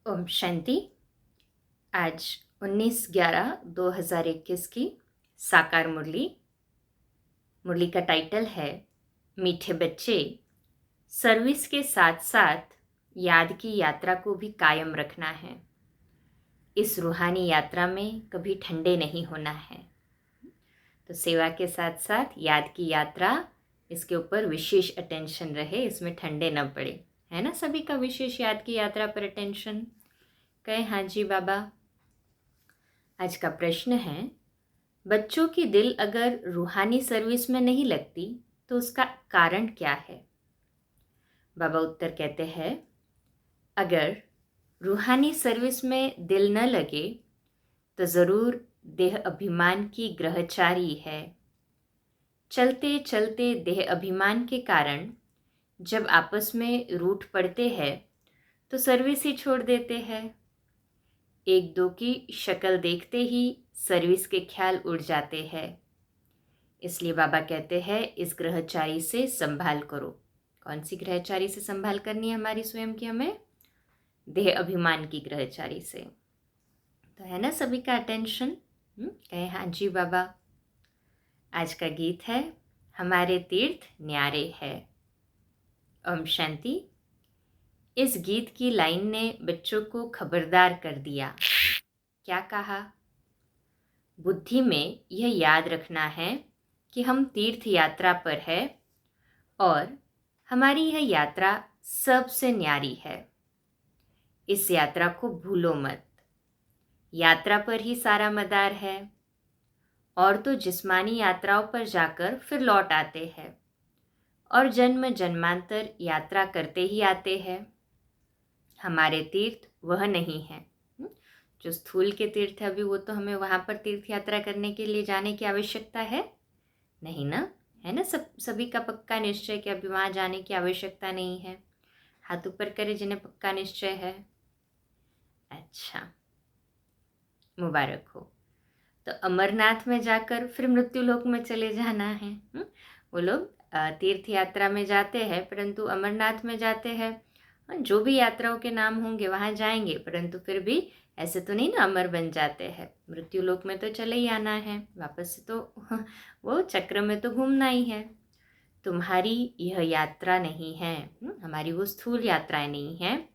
ओम शांति। आज 19/11/2021 की साकार मुरली। मुरली का टाइटल है मीठे बच्चे, सर्विस के साथ साथ याद की यात्रा को भी कायम रखना है। इस रूहानी यात्रा में कभी ठंडे नहीं होना है। तो सेवा के साथ साथ याद की यात्रा, इसके ऊपर विशेष अटेंशन रहे, इसमें ठंडे न पड़े। है ना सभी का विशेष याद की यात्रा पर अटेंशन? कहे हाँ जी बाबा। आज का प्रश्न है, बच्चों की दिल अगर रूहानी सर्विस में नहीं लगती तो उसका कारण क्या है? बाबा उत्तर कहते हैं, अगर रूहानी सर्विस में दिल न लगे तो ज़रूर देह अभिमान की ग्रहचारी है। चलते चलते देह अभिमान के कारण जब आपस में रूठ पड़ते हैं तो सर्विस ही छोड़ देते हैं। एक दो की शक्ल देखते ही सर्विस के ख्याल उड़ जाते हैं। इसलिए बाबा कहते हैं, इस ग्रहचारी से संभाल करो। कौन सी ग्रहचारी से संभाल करनी है हमारी स्वयं की? हमें देह अभिमान की ग्रहचारी से। तो है ना सभी का अटेंशन? कहे हाँ जी बाबा। आज का गीत है, हमारे तीर्थ न्यारे है। ओम शांति। इस गीत की लाइन ने बच्चों को खबरदार कर दिया। क्या कहा? बुद्धि में यह याद रखना है कि हम तीर्थ यात्रा पर है और हमारी यह यात्रा सबसे न्यारी है। इस यात्रा को भूलो मत। यात्रा पर ही सारा मदार है। और तो जिस्मानी यात्राओं पर जाकर फिर लौट आते हैं और जन्म जन्मांतर यात्रा करते ही आते हैं। हमारे तीर्थ वह नहीं है। जो स्थूल के तीर्थ है अभी, वो तो हमें वहाँ पर तीर्थ यात्रा करने के लिए जाने की आवश्यकता है नहीं ना? है ना सभी का पक्का निश्चय कि अभी वहाँ जाने की आवश्यकता नहीं है? हाथ ऊपर करे जिन्हें पक्का निश्चय है। अच्छा, मुबारक हो। तो अमरनाथ में जाकर फिर मृत्यु लोक में चले जाना है। वो लोग तीर्थ यात्रा में जाते हैं, परंतु अमरनाथ में जाते हैं। जो भी यात्राओं के नाम होंगे वहाँ जाएंगे, परंतु फिर भी ऐसे तो नहीं ना अमर बन जाते हैं। मृत्यु लोक में तो चले ही आना है वापस से, तो वो चक्र में तो घूमना ही है। तुम्हारी यह यात्रा नहीं है, हमारी वो स्थूल यात्राएं नहीं हैं,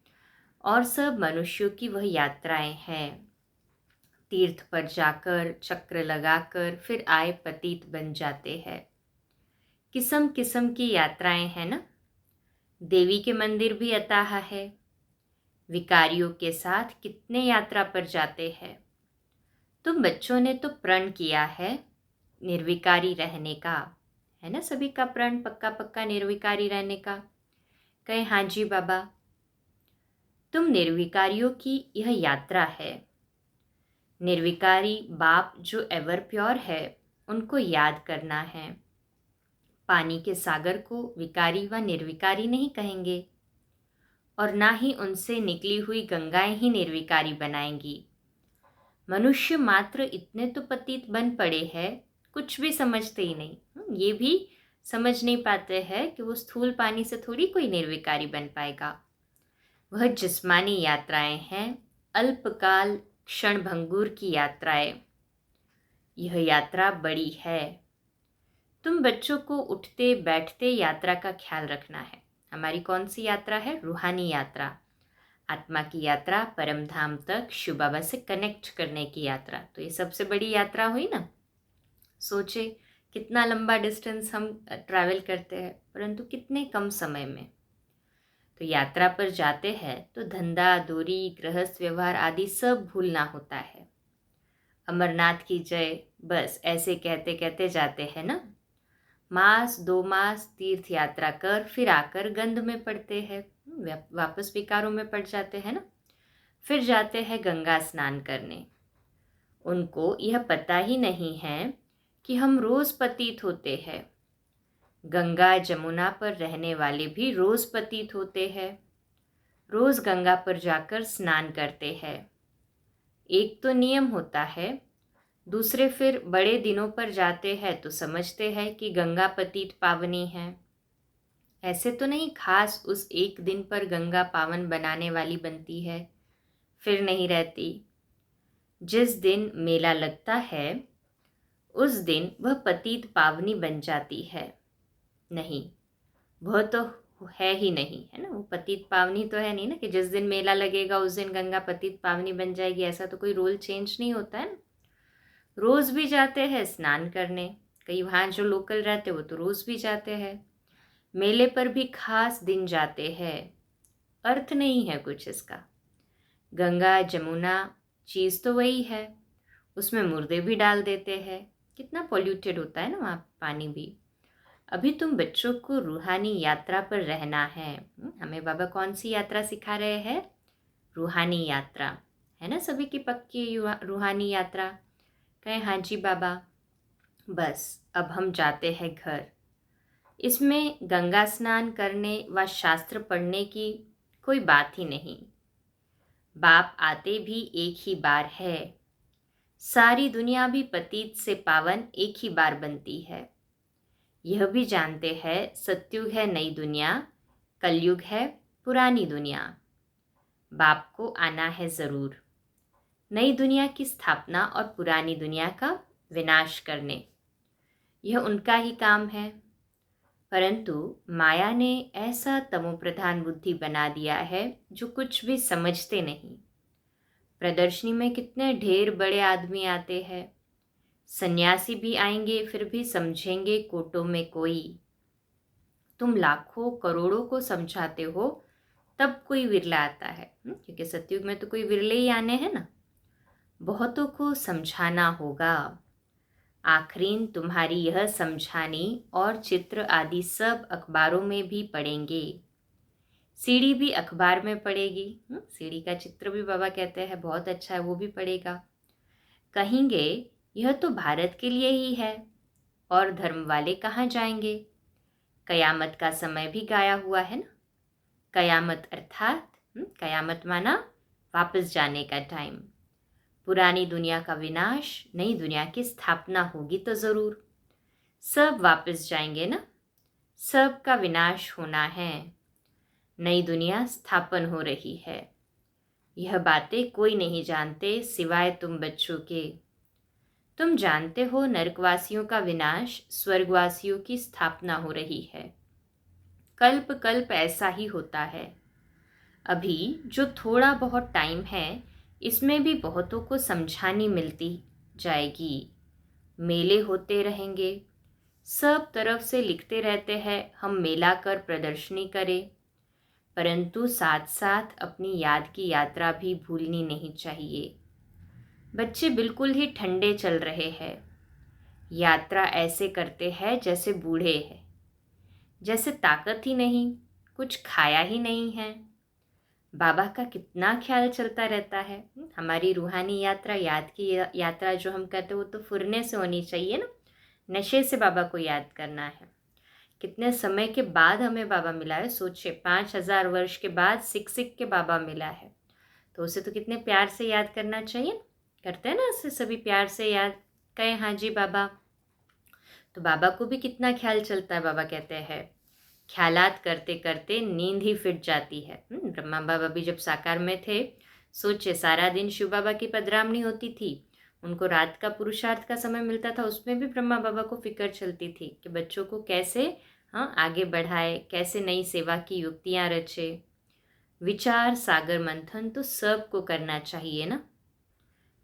और सब मनुष्यों की वह यात्राएं हैं। तीर्थ पर जाकर चक्र लगाकर फिर आए पतित बन जाते हैं। किस्म किस्म की यात्राएं हैं ना। देवी के मंदिर भी अताह है। विकारियों के साथ कितने यात्रा पर जाते हैं। तुम बच्चों ने तो प्रण किया है निर्विकारी रहने का। है ना सभी का प्रण पक्का पक्का निर्विकारी रहने का? कहे हाँ जी बाबा। तुम निर्विकारियों की यह यात्रा है। निर्विकारी बाप जो एवर प्योर है उनको याद करना है। पानी के सागर को विकारी व निर्विकारी नहीं कहेंगे, और ना ही उनसे निकली हुई गंगाएं ही निर्विकारी बनाएंगी। मनुष्य मात्र इतने तो पतित बन पड़े हैं, कुछ भी समझते ही नहीं। ये भी समझ नहीं पाते हैं कि वो स्थूल पानी से थोड़ी कोई निर्विकारी बन पाएगा। वह जिस्मानी यात्राएं हैं, अल्पकाल क्षण भंगुर की यात्राएं। यह यात्रा बड़ी है। तुम बच्चों को उठते बैठते यात्रा का ख्याल रखना है। हमारी कौन सी यात्रा है? रूहानी यात्रा, आत्मा की यात्रा, परम धाम तक शिव बाबा से कनेक्ट करने की यात्रा। तो ये सबसे बड़ी यात्रा हुई ना। सोचे कितना लंबा डिस्टेंस हम ट्रैवल करते हैं, परंतु कितने कम समय में। तो यात्रा पर जाते हैं तो धंधा दूरी गृहस्थ व्यवहार आदि सब भूलना होता है। अमरनाथ की जय, बस ऐसे कहते कहते जाते हैं ना। मास 2 मास तीर्थ यात्रा कर फिर आकर गंध में पड़ते हैं, वापस विकारों में पड़ जाते हैं ना। फिर जाते हैं गंगा स्नान करने। उनको यह पता ही नहीं है कि हम रोज पतित होते हैं। गंगा जमुना पर रहने वाले भी रोज पतित होते हैं, रोज गंगा पर जाकर स्नान करते हैं। एक तो नियम होता है, दूसरे फिर बड़े दिनों पर जाते हैं तो समझते हैं कि गंगा पतित पावनी है। ऐसे तो नहीं खास उस एक दिन पर गंगा पावन बनाने वाली बनती है, फिर नहीं रहती। जिस दिन मेला लगता है उस दिन वह पतित पावनी बन जाती है। नहीं, वह तो है ही नहीं, है ना, वो पतित पावनी तो है नहीं ना कि जिस दिन मेला लगेगा उस दिन गंगा पतित पावनी बन जाएगी। ऐसा तो कोई रूल चेंज नहीं होता है ना। रोज भी जाते हैं स्नान करने, कई वहाँ जो लोकल रहते वो तो रोज भी जाते हैं। मेले पर भी खास दिन जाते हैं। अर्थ नहीं है कुछ इसका। गंगा जमुना चीज़ तो वही है, उसमें मुर्दे भी डाल देते हैं। कितना पॉल्यूटेड होता है ना वहाँ पानी भी। अभी तुम बच्चों को रूहानी यात्रा पर रहना है। हमें बाबा कौन सी यात्रा सिखा रहे हैं? रूहानी यात्रा, है ना, सभी की पक्की रूहानी यात्रा। कहें हाँ जी बाबा। बस अब हम जाते हैं घर। इसमें गंगा स्नान करने व शास्त्र पढ़ने की कोई बात ही नहीं। बाप आते भी एक ही बार है। सारी दुनिया भी पतित से पावन एक ही बार बनती है। यह भी जानते हैं सतयुग है नई दुनिया, कलयुग है पुरानी दुनिया। बाप को आना है ज़रूर, नई दुनिया की स्थापना और पुरानी दुनिया का विनाश करने। यह उनका ही काम है। परंतु माया ने ऐसा तमोप्रधान बुद्धि बना दिया है जो कुछ भी समझते नहीं। प्रदर्शनी में कितने ढेर बड़े आदमी आते हैं, सन्यासी भी आएंगे फिर भी समझेंगे कोटों में कोई। तुम लाखों करोड़ों को समझाते हो तब कोई विरला आता है, क्योंकि सतयुग में तो कोई विरले ही आने हैं ना। बहुतों को समझाना होगा। आखरीन तुम्हारी यह समझानी और चित्र आदि सब अखबारों में भी पढ़ेंगे। सीढ़ी भी अखबार में पड़ेगी। सीढ़ी का चित्र भी बाबा कहते हैं बहुत अच्छा है, वो भी पड़ेगा। कहेंगे यह तो भारत के लिए ही है, और धर्म वाले कहाँ जाएंगे। कयामत का समय भी गाया हुआ है ना। कयामत अर्थात कयामत माना वापस जाने का टाइम। पुरानी दुनिया का विनाश, नई दुनिया की स्थापना होगी तो ज़रूर। सब वापस जाएंगे ना, सब का विनाश होना है। नई दुनिया स्थापन हो रही है। यह बातें कोई नहीं जानते सिवाय तुम बच्चों के। तुम जानते हो नरकवासियों का विनाश, स्वर्गवासियों की स्थापना हो रही है। कल्प कल्प ऐसा ही होता है। अभी जो थोड़ा बहुत टाइम है इसमें भी बहुतों को समझानी मिलती जाएगी। मेले होते रहेंगे, सब तरफ से लिखते रहते हैं हम मेला कर प्रदर्शनी करें, परंतु साथ साथ अपनी याद की यात्रा भी भूलनी नहीं चाहिए। बच्चे बिल्कुल ही ठंडे चल रहे हैं। यात्रा ऐसे करते हैं जैसे बूढ़े हैं, जैसे ताकत ही नहीं, कुछ खाया ही नहीं है। बाबा का कितना ख्याल चलता रहता है। हमारी रूहानी यात्रा, याद की यात्रा जो हम करते हैं वो तो फुरने से होनी चाहिए ना। नशे से बाबा को याद करना है। कितने समय के बाद हमें बाबा मिला है, सोचिए 5000 वर्ष के बाद सिख सिख के बाबा मिला है, तो उसे तो कितने प्यार से याद करना चाहिए। करते हैं ना उससे सभी प्यार से याद। कहे हाँ जी बाबा। तो बाबा को भी कितना ख्याल चलता है। बाबा कहते हैं ख्यालात करते करते नींद ही फिट जाती है। ब्रह्मा बाबा भी जब साकार में थे, सोचे सारा दिन शिव बाबा की पधरामनी होती थी, उनको रात का पुरुषार्थ का समय मिलता था, उसमें भी ब्रह्मा बाबा को फिक्र चलती थी कि बच्चों को कैसे आगे बढ़ाए, कैसे नई सेवा की युक्तियाँ रचे। विचार सागर मंथन तो सबको करना चाहिए ना।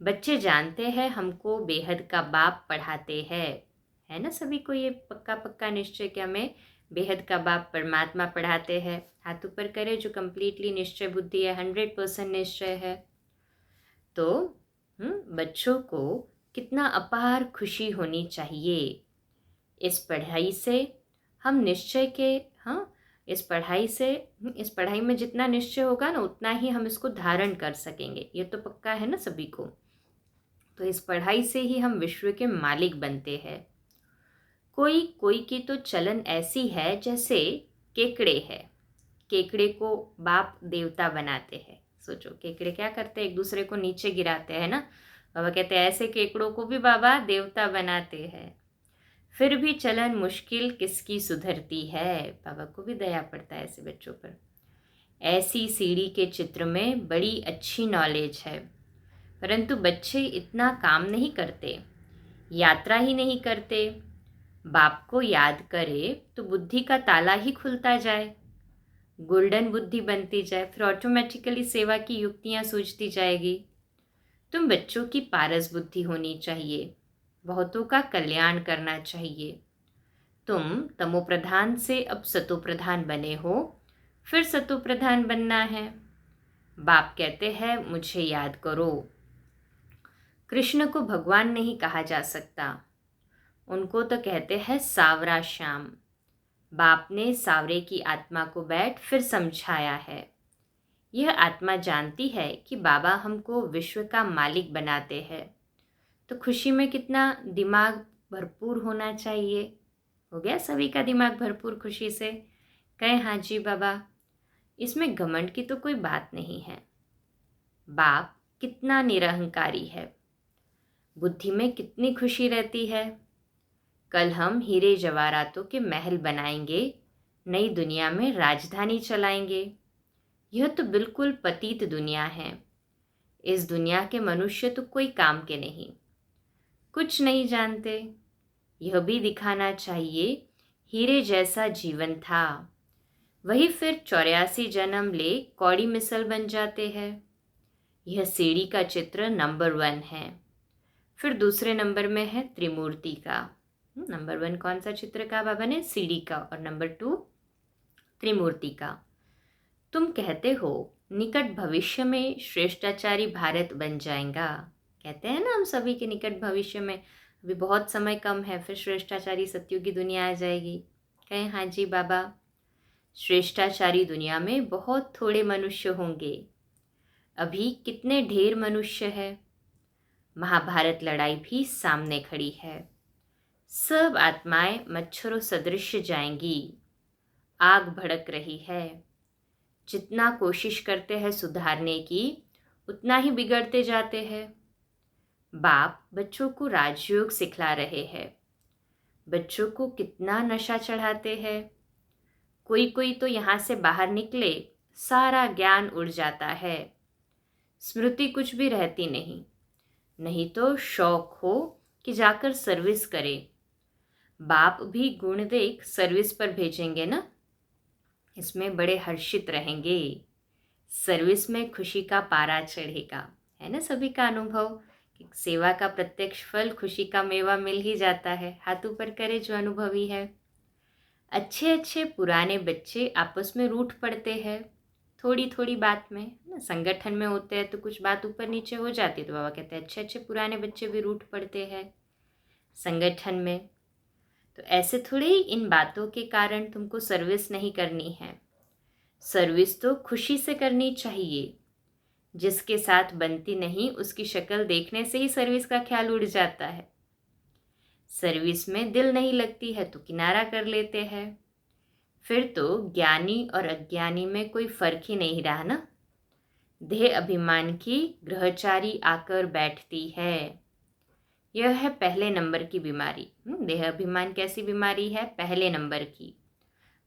बच्चे जानते हैं हमको बेहद का बाप पढ़ाते हैं, है ना। सभी को ये पक्का पक्का निश्चय कि हमें बेहद का बाप परमात्मा पढ़ाते हैं। हाथ ऊपर करे जो कंप्लीटली निश्चय बुद्धि है, 100% निश्चय है। तो बच्चों को कितना अपार खुशी होनी चाहिए इस पढ़ाई से। हम निश्चय के इस पढ़ाई में जितना निश्चय होगा ना उतना ही हम इसको धारण कर सकेंगे, ये तो पक्का है ना सभी को। तो इस पढ़ाई से ही हम विश्व के मालिक बनते हैं। कोई कोई की तो चलन ऐसी है जैसे केकड़े है, केकड़े को बाप देवता बनाते हैं। सोचो केकड़े क्या करते हैं, एक दूसरे को नीचे गिराते हैं ना। बाबा कहते हैं ऐसे केकड़ों को भी बाबा देवता बनाते हैं। फिर भी चलन मुश्किल किसकी सुधरती है। बाबा को भी दया पड़ता है ऐसे बच्चों पर। ऐसी सीढ़ी के चित्र में बड़ी अच्छी नॉलेज है, परंतु बच्चे इतना काम नहीं करते, यात्रा ही नहीं करते। बाप को याद करे तो बुद्धि का ताला ही खुलता जाए, गोल्डन बुद्धि बनती जाए, फिर ऑटोमेटिकली सेवा की युक्तियां सूझती जाएगी। तुम बच्चों की पारस बुद्धि होनी चाहिए, बहुतों का कल्याण करना चाहिए। तुम तमोप्रधान से अब सतोप्रधान बने हो, फिर सतोप्रधान बनना है। बाप कहते हैं मुझे याद करो। कृष्ण को भगवान नहीं कहा जा सकता, उनको तो कहते हैं सावरा श्याम। बाप ने सावरे की आत्मा को बैठ फिर समझाया है। यह आत्मा जानती है कि बाबा हमको विश्व का मालिक बनाते हैं, तो खुशी में कितना दिमाग भरपूर होना चाहिए। हो गया सभी का दिमाग भरपूर खुशी से? कहें हाँ जी बाबा। इसमें घमंड की तो कोई बात नहीं है। बाप कितना निरहंकारी है, बुद्धि में कितनी खुशी रहती है। कल हम हीरे जवाहरातों के महल बनाएंगे, नई दुनिया में राजधानी चलाएंगे। यह तो बिल्कुल पतित दुनिया है। इस दुनिया के मनुष्य तो कोई काम के नहीं, कुछ नहीं जानते। यह भी दिखाना चाहिए हीरे जैसा जीवन था, वही फिर 84 जन्म ले कौड़ी मिसल बन जाते हैं। यह सीढ़ी का चित्र नंबर 1 है। फिर दूसरे नंबर में है त्रिमूर्ति का। नंबर 1 कौन सा चित्र का बाबा ने? सीढ़ी का। और नंबर 2 त्रिमूर्ति का। तुम कहते हो निकट भविष्य में श्रेष्ठाचारी भारत बन जाएगा। कहते हैं ना हम सभी के निकट भविष्य में, अभी बहुत समय कम है, फिर श्रेष्ठाचारी सत्युगी दुनिया आ जाएगी। कहें हाँ जी बाबा। श्रेष्ठाचारी दुनिया में बहुत थोड़े मनुष्य होंगे, अभी कितने ढेर मनुष्य है। महाभारत लड़ाई भी सामने खड़ी है, सब आत्माएं मच्छरों सदृश जाएंगी। आग भड़क रही है, जितना कोशिश करते हैं सुधारने की उतना ही बिगड़ते जाते हैं। बाप बच्चों को राजयोग सिखला रहे हैं, बच्चों को कितना नशा चढ़ाते हैं। कोई कोई तो यहाँ से बाहर निकले सारा ज्ञान उड़ जाता है, स्मृति कुछ भी रहती नहीं। नहीं तो शौक हो कि जाकर सर्विस करे। बाप भी गुण देख सर्विस पर भेजेंगे ना, इसमें बड़े हर्षित रहेंगे। सर्विस में खुशी का पारा चढ़ेगा, है ना सभी का अनुभव कि सेवा का प्रत्यक्ष फल खुशी का मेवा मिल ही जाता है। हाथ ऊपर करे जो अनुभवी है। अच्छे अच्छे पुराने बच्चे आपस में रूठ पड़ते हैं थोड़ी थोड़ी बात में ना। संगठन में होते हैं तो कुछ बात ऊपर नीचे हो जाती है, तो बाबा कहते हैं अच्छे अच्छे पुराने बच्चे भी रूठ पड़ते हैं संगठन में। तो ऐसे थोड़े ही इन बातों के कारण तुमको सर्विस नहीं करनी है। सर्विस तो खुशी से करनी चाहिए। जिसके साथ बनती नहीं उसकी शक्ल देखने से ही सर्विस का ख्याल उड़ जाता है। सर्विस में दिल नहीं लगती है तो किनारा कर लेते हैं। फिर तो ज्ञानी और अज्ञानी में कोई फर्क ही नहीं रहा ना। देह अभिमान की ग्रहचारी आकर बैठती है। यह है पहले नंबर की बीमारी। देह अभिमान कैसी बीमारी है? पहले नंबर की।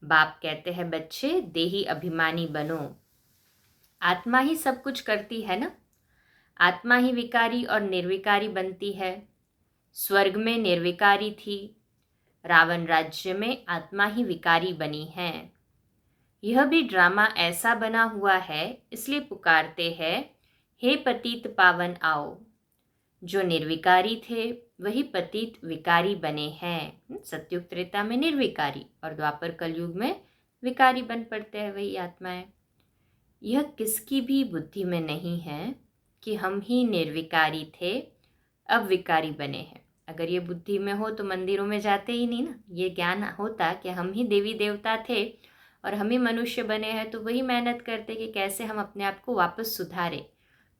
बाप कहते हैं बच्चे देही अभिमानी बनो। आत्मा ही सब कुछ करती है ना, आत्मा ही विकारी और निर्विकारी बनती है। स्वर्ग में निर्विकारी थी, रावण राज्य में आत्मा ही विकारी बनी है। यह भी ड्रामा ऐसा बना हुआ है, इसलिए पुकारते हैं हे पतित पावन आओ। जो निर्विकारी थे वही पतित विकारी बने हैं। सतयुग त्रेता में निर्विकारी और द्वापर कलयुग में विकारी बन पड़ते हैं वही आत्माएं। यह किसकी भी बुद्धि में नहीं है कि हम ही निर्विकारी थे अब विकारी बने हैं। अगर ये बुद्धि में हो तो मंदिरों में जाते ही नहीं ना। ये ज्ञान होता कि हम ही देवी देवता थे और हम ही मनुष्य बने हैं तो वही मेहनत करते कि कैसे हम अपने आप को वापस सुधारें,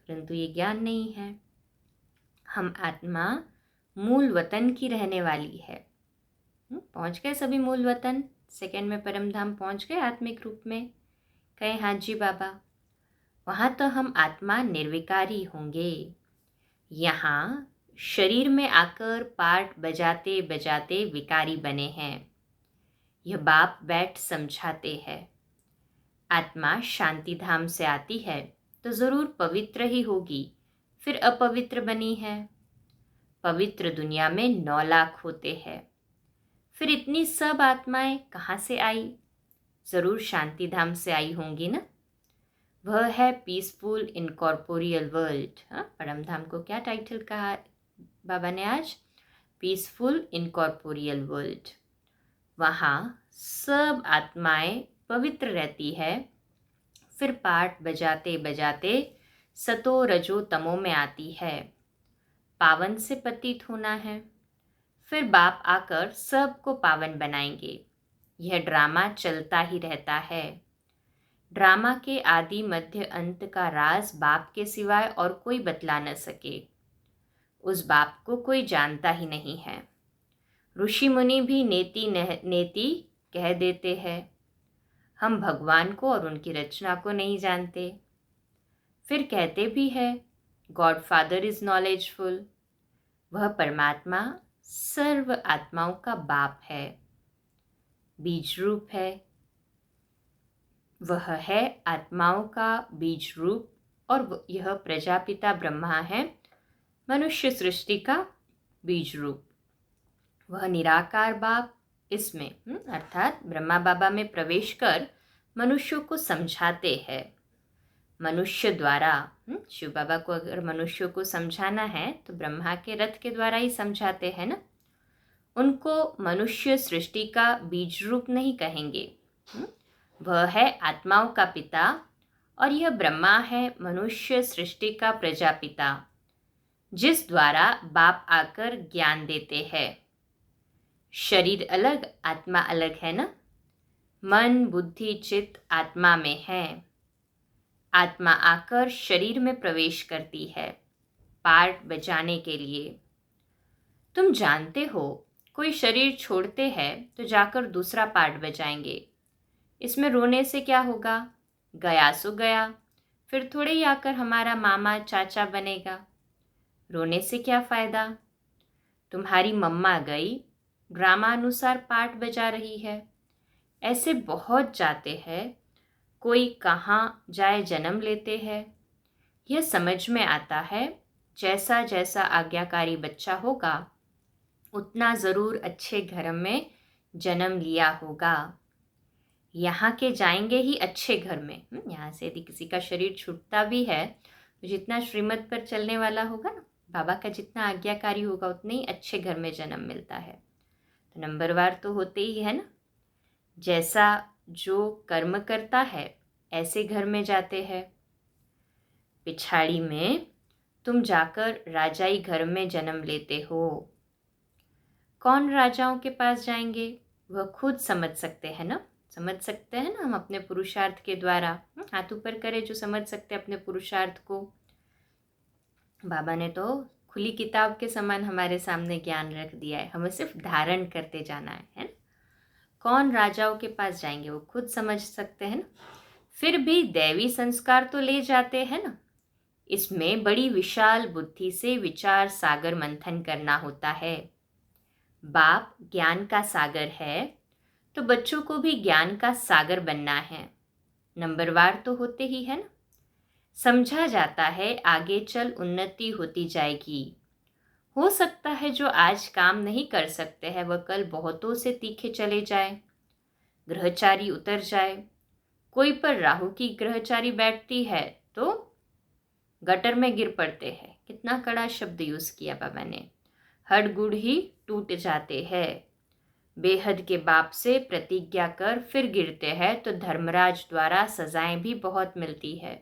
परंतु ये ज्ञान नहीं है। हम आत्मा मूल वतन की रहने वाली है। पहुंच गए सभी मूल वतन, सेकंड में परम धाम पहुंच गए आत्मिक रूप में। कहें हाँ जी बाबा। वहाँ तो हम आत्मा निर्विकारी होंगे। यहाँ शरीर में आकर पाठ बजाते बजाते विकारी बने हैं। यह बाप बैठ समझाते हैं। आत्मा शांति धाम से आती है तो जरूर पवित्र ही होगी, फिर अपवित्र बनी है। पवित्र दुनिया में 9 लाख होते हैं, फिर इतनी सब आत्माएं कहाँ से आई? जरूर शांति धाम से आई होंगी ना। वह है पीसफुल इनकॉर्पोरियल वर्ल्ड। परम धाम को क्या टाइटल कहा बाबा ने आज? Peaceful incorporeal world. वहाँ सब आत्माएं पवित्र रहती है। फिर पाठ बजाते बजाते सतो रजो तमो में आती है, पावन से पतित होना है। फिर बाप आकर सबको पावन बनाएंगे। यह ड्रामा चलता ही रहता है। ड्रामा के आदि मध्य अंत का राज बाप के सिवाय और कोई बतला न सके। उस बाप को कोई जानता ही नहीं है। ऋषि मुनि भी नेति नेति कह देते हैं। हम भगवान को और उनकी रचना को नहीं जानते। फिर कहते भी है गॉड फादर इज नॉलेजफुल। वह परमात्मा सर्व आत्माओं का बाप है, बीज रूप है। वह है आत्माओं का बीज रूप और यह प्रजापिता ब्रह्मा है, मनुष्य सृष्टि का बीज रूप। वह निराकार बाप इसमें अर्थात ब्रह्मा बाबा में प्रवेश कर मनुष्यों को समझाते हैं। मनुष्य द्वारा शिव बाबा को अगर मनुष्यों को समझाना है तो ब्रह्मा के रथ के द्वारा ही समझाते हैं ना। उनको मनुष्य सृष्टि का बीज रूप नहीं कहेंगे। वह है आत्माओं का पिता और यह ब्रह्मा है मनुष्य सृष्टि का प्रजापिता, जिस द्वारा बाप आकर ज्ञान देते हैं। शरीर अलग आत्मा अलग है ना। मन बुद्धि चित्त आत्मा में है। आत्मा आकर शरीर में प्रवेश करती है पार्ट बजाने के लिए। तुम जानते हो कोई शरीर छोड़ते हैं तो जाकर दूसरा पार्ट बजाएंगे। इसमें रोने से क्या होगा? गया सो गया, फिर थोड़े ही आकर हमारा मामा चाचा बनेगा। रोने से क्या फ़ायदा? तुम्हारी मम्मा गई, ड्रामा अनुसार पार्ट बजा रही है। ऐसे बहुत जाते हैं। कोई कहाँ जाए जन्म लेते हैं। यह समझ में आता है जैसा जैसा आज्ञाकारी बच्चा होगा उतना ज़रूर अच्छे घर में जन्म लिया होगा। यहाँ के जाएंगे ही अच्छे घर में। यहाँ से यदि किसी का शरीर छूटता भी है तो जितना श्रीमत पर चलने वाला होगा ना, बाबा का जितना आज्ञाकारी होगा उतने ही अच्छे घर में जन्म मिलता है। तो नंबरवार तो होते ही है ना। जैसा जो कर्म करता है ऐसे घर में जाते हैं। पिछाड़ी में तुम जाकर राजाई घर में जन्म लेते हो। कौन राजाओं के पास जाएंगे? वह खुद समझ सकते हैं ना। समझ सकते हैं ना हम अपने पुरुषार्थ के द्वारा। हाथ ऊपर करे जो समझ सकते हैं अपने पुरुषार्थ को। बाबा ने तो खुली किताब के समान हमारे सामने ज्ञान रख दिया है, हमें सिर्फ धारण करते जाना है ना। कौन राजाओं के पास जाएंगे वो खुद समझ सकते हैं ना। फिर भी दैवी संस्कार तो ले जाते हैं ना। इसमें बड़ी विशाल बुद्धि से विचार सागर मंथन करना होता है। बाप ज्ञान का सागर है तो बच्चों को भी ज्ञान का सागर बनना है। नंबरवार तो होते ही है ना। समझा जाता है आगे चल उन्नति होती जाएगी। हो सकता है जो आज काम नहीं कर सकते हैं वह कल बहुतों से तीखे चले जाए, ग्रहचारी उतर जाए। कोई पर राहु की ग्रहचारी बैठती है तो गटर में गिर पड़ते हैं। कितना कड़ा शब्द यूज किया बाबा ने। हड गुड़ ही टूट जाते हैं। बेहद के बाप से प्रतिज्ञा कर फिर गिरते हैं तो धर्मराज द्वारा सजाएं भी बहुत मिलती है।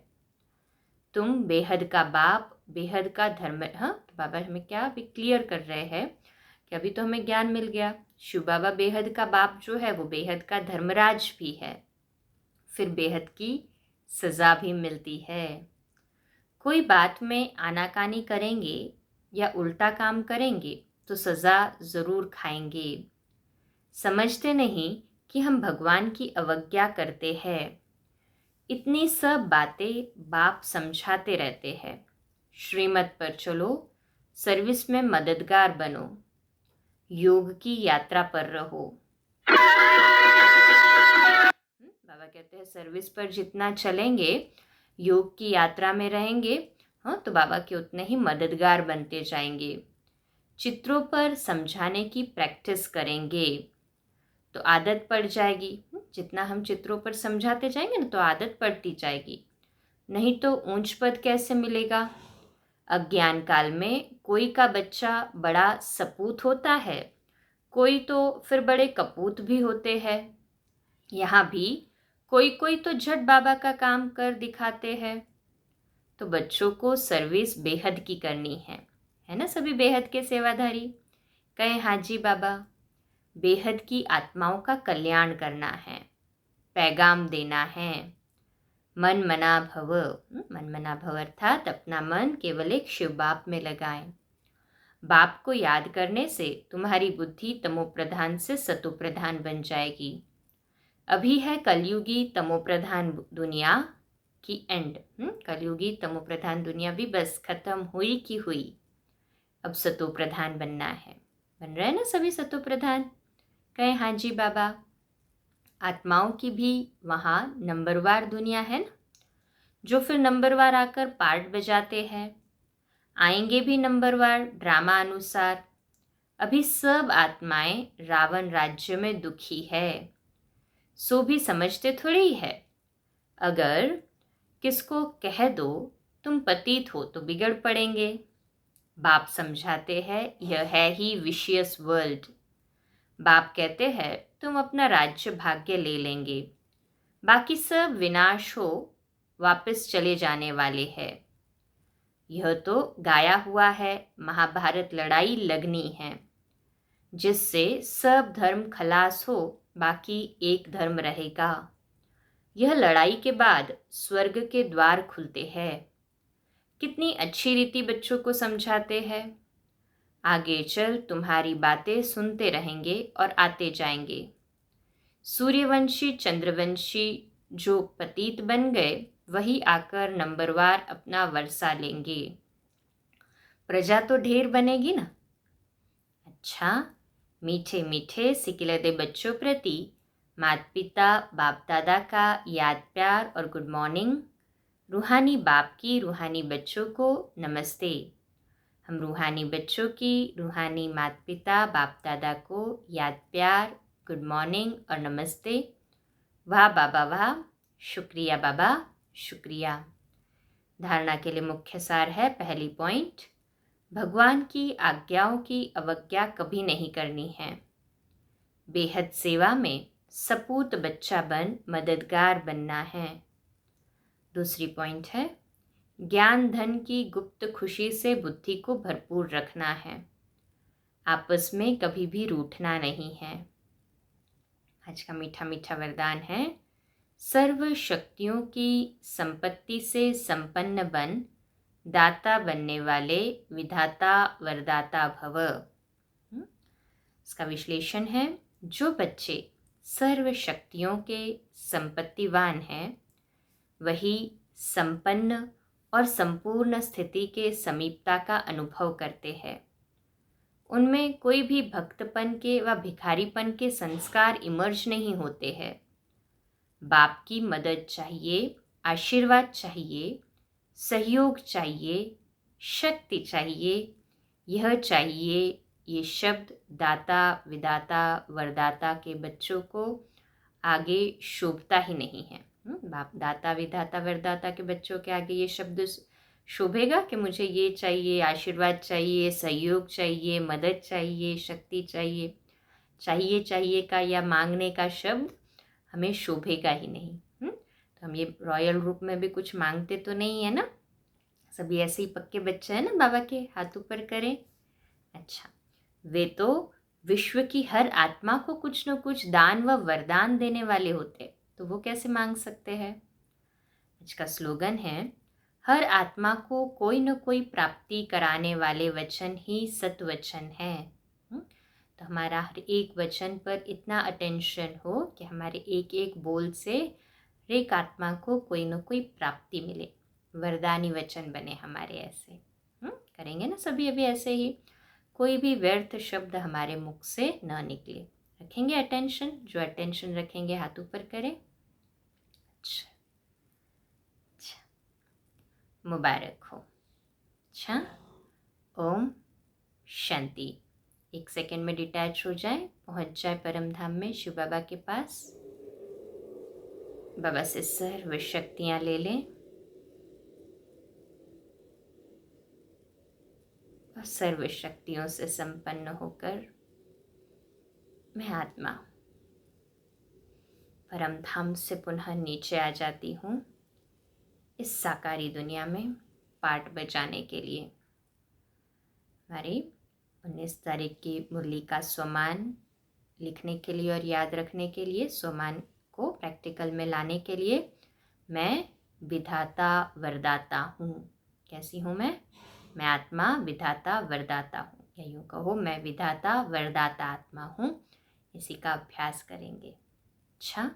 तुम बेहद का बाप बेहद का धर्म। तो बाबा हमें क्या अभी क्लियर कर रहे हैं कि अभी तो हमें ज्ञान मिल गया। शिव बाबा बेहद का बाप जो है वो बेहद का धर्मराज भी है, फिर बेहद की सज़ा भी मिलती है। कोई बात में आनाकानी करेंगे या उल्टा काम करेंगे तो सज़ा ज़रूर खाएंगे। समझते नहीं कि हम भगवान की अवज्ञा करते हैं। इतनी सब बातें बाप समझाते रहते हैं। श्रीमत पर चलो, सर्विस में मददगार बनो, योग की यात्रा पर रहो। बाबा कहते हैं सर्विस पर जितना चलेंगे, योग की यात्रा में रहेंगे, हाँ, तो बाबा के उतने ही मददगार बनते जाएंगे। चित्रों पर समझाने की प्रैक्टिस करेंगे तो आदत पड़ जाएगी। जितना हम चित्रों पर समझाते जाएंगे ना, तो आदत पड़ती जाएगी, नहीं तो ऊंच पद कैसे मिलेगा। अज्ञान काल में कोई का बच्चा बड़ा सपूत होता है, कोई तो फिर बड़े कपूत भी होते हैं। यहाँ भी कोई कोई तो झट बाबा का काम कर दिखाते हैं। तो बच्चों को सर्विस बेहद की करनी है ना, सभी बेहद के सेवाधारी। कहे हाजी बाबा, बेहद की आत्माओं का कल्याण करना है, पैगाम देना है। मन मना भव, मन मना भव अर्थात अपना मन केवल एक शिव बाप में लगाएं। बाप को याद करने से तुम्हारी बुद्धि तमोप्रधान से सतोप्रधान बन जाएगी। अभी है कलयुगी तमोप्रधान दुनिया की एंड, कलयुगी तमोप्रधान दुनिया भी बस खत्म हुई की हुई। अब सतोप्रधान बनना है। बन रहे हैं ना सभी सतोप्रधान? कहे हाँ जी बाबा। आत्माओं की भी वहाँ नंबरवार दुनिया है ना, जो फिर नंबरवार आकर पार्ट बजाते हैं, आएंगे भी नंबरवार ड्रामा अनुसार। अभी सब आत्माएं रावण राज्य में दुखी है, सो भी समझते थोड़ी है। अगर किसको कह दो तुम पतित हो तो बिगड़ पड़ेंगे। बाप समझाते हैं यह है ही विशियस वर्ल्ड। बाप कहते हैं तुम अपना राज्य भाग्य ले लेंगे, बाकी सब विनाश हो वापस चले जाने वाले हैं। यह तो गाया हुआ है, महाभारत लड़ाई लगनी है, जिससे सब धर्म खलास हो, बाकी एक धर्म रहेगा। यह लड़ाई के बाद स्वर्ग के द्वार खुलते हैं। कितनी अच्छी रीति बच्चों को समझाते हैं। आगे चल तुम्हारी बातें सुनते रहेंगे और आते जाएंगे। सूर्यवंशी चंद्रवंशी जो पतित बन गए, वही आकर नंबरवार अपना वर्षा लेंगे। प्रजा तो ढेर बनेगी ना। अच्छा, मीठे मीठे सिकिलते बच्चों प्रति माता पिता बाप दादा का याद प्यार और गुड मॉर्निंग। रूहानी बाप की रूहानी बच्चों को नमस्ते। हम रूहानी बच्चों की रूहानी माता पिता बाप दादा को याद प्यार, गुड मॉर्निंग और नमस्ते। वाह बाबा वाह, शुक्रिया बाबा शुक्रिया। धारणा के लिए मुख्य सार है, पहली पॉइंट, भगवान की आज्ञाओं की अवज्ञा कभी नहीं करनी है। बेहद सेवा में सपूत बच्चा बन मददगार बनना है। दूसरी पॉइंट है, ज्ञान धन की गुप्त खुशी से बुद्धि को भरपूर रखना है, आपस में कभी भी रूठना नहीं है। आज का मीठा मीठा वरदान है, सर्व शक्तियों की संपत्ति से संपन्न बन, दाता बनने वाले विधाता वरदाता भव। इसका विश्लेषण है, जो बच्चे सर्व शक्तियों के संपत्तिवान हैं, वही संपन्न और संपूर्ण स्थिति के समीपता का अनुभव करते हैं। उनमें कोई भी भक्तपन के व भिखारीपन के संस्कार इमर्ज नहीं होते हैं। बाप की मदद चाहिए, आशीर्वाद चाहिए, सहयोग चाहिए, शक्ति चाहिए, यह चाहिए। ये शब्द दाता विदाता वरदाता के बच्चों को आगे शोभता ही नहीं है। बाप दाता विधाता वरदाता के बच्चों के आगे ये शब्द शोभेगा कि मुझे ये चाहिए, आशीर्वाद चाहिए, सहयोग चाहिए, मदद चाहिए, शक्ति चाहिए। चाहिए चाहिए का या मांगने का शब्द हमें शोभेगा ही नहीं। तो हम ये रॉयल रूप में भी कुछ मांगते तो नहीं है ना, सभी ऐसे ही पक्के बच्चे हैं ना, बाबा के हाथ ऊपर करें। अच्छा, वे तो विश्व की हर आत्मा को कुछ न कुछ दान व वरदान देने वाले होते, तो वो कैसे मांग सकते हैं। आज का स्लोगन है, हर आत्मा को कोई न कोई प्राप्ति कराने वाले वचन ही सत्वचन है। तो हमारा हर एक वचन पर इतना अटेंशन हो कि हमारे एक एक बोल से हर एक आत्मा को कोई न कोई प्राप्ति मिले, वरदानी वचन बने हमारे ऐसे। करेंगे ना सभी अभी ऐसे ही, कोई भी व्यर्थ शब्द हमारे मुख से न निकले। रखेंगे अटेंशन, जो अटेंशन रखेंगे हाथ ऊपर करें। अच्छा अच्छा, मुबारक हो। अच्छा, ओम शांति। 1 सेकंड में डिटैच हो जाए, पहुंच जाए परम धाम में, शिव बाबा के पास। बाबा से सर्व शक्तियाँ ले लें और सर्व शक्तियों से संपन्न होकर मैं आत्मा परम धाम से पुनः नीचे आ जाती हूँ इस साकारी दुनिया में पाठ बजाने के लिए। हमारी 19 तारीख की मुरली का स्वमान लिखने के लिए और याद रखने के लिए, स्वमान को प्रैक्टिकल में लाने के लिए, मैं विधाता वरदाता हूँ। कैसी हूँ मैं आत्मा विधाता वरदाता हूँ, या यूँ कहो मैं विधाता वरदाता आत्मा हूँ। इसी का अभ्यास करेंगे। अच्छा,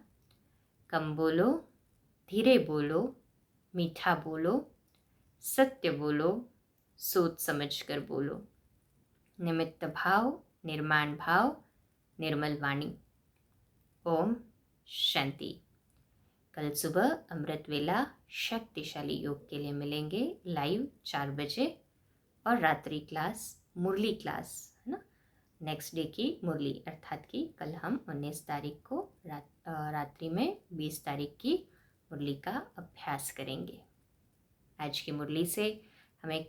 कम बोलो, धीरे बोलो, मीठा बोलो, सत्य बोलो, सोच समझ कर बोलो, निमित्त भाव, निर्माण भाव, निर्मल वाणी। ओम शांति। कल सुबह अमृत वेला शक्तिशाली योग के लिए मिलेंगे लाइव 4 बजे, और रात्रि क्लास मुरली क्लास है ना, नेक्स्ट डे की मुरली अर्थात की कल हम 19 तारीख को रात्रि में 20 तारीख की मुरली का अभ्यास करेंगे। आज की मुरली से हमें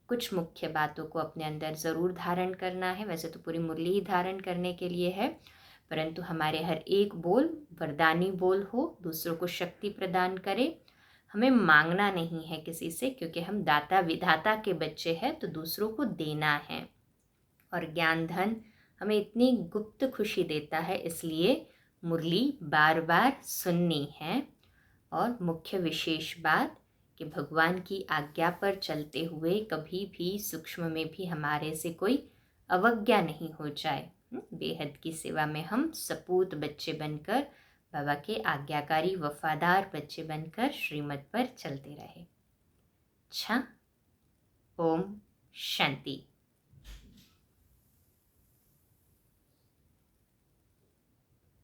कुछ मुख्य बातों को अपने अंदर ज़रूर धारण करना है। वैसे तो पूरी मुरली ही धारण करने के लिए है, परंतु हमारे हर एक बोल वरदानी बोल हो, दूसरों को शक्ति प्रदान करे। हमें मांगना नहीं है किसी से, क्योंकि हम दाता विधाता के बच्चे हैं, तो दूसरों को देना है। और ज्ञान धन हमें इतनी गुप्त खुशी देता है, इसलिए मुरली बार बार सुननी है। और मुख्य विशेष बात कि भगवान की आज्ञा पर चलते हुए कभी भी सूक्ष्म में भी हमारे से कोई अवज्ञा नहीं हो जाए। बेहद की सेवा में हम सपूत बच्चे बनकर, बाबा के आज्ञाकारी वफादार बच्चे बनकर श्रीमत पर चलते रहे। अच्छा, ओम शांति।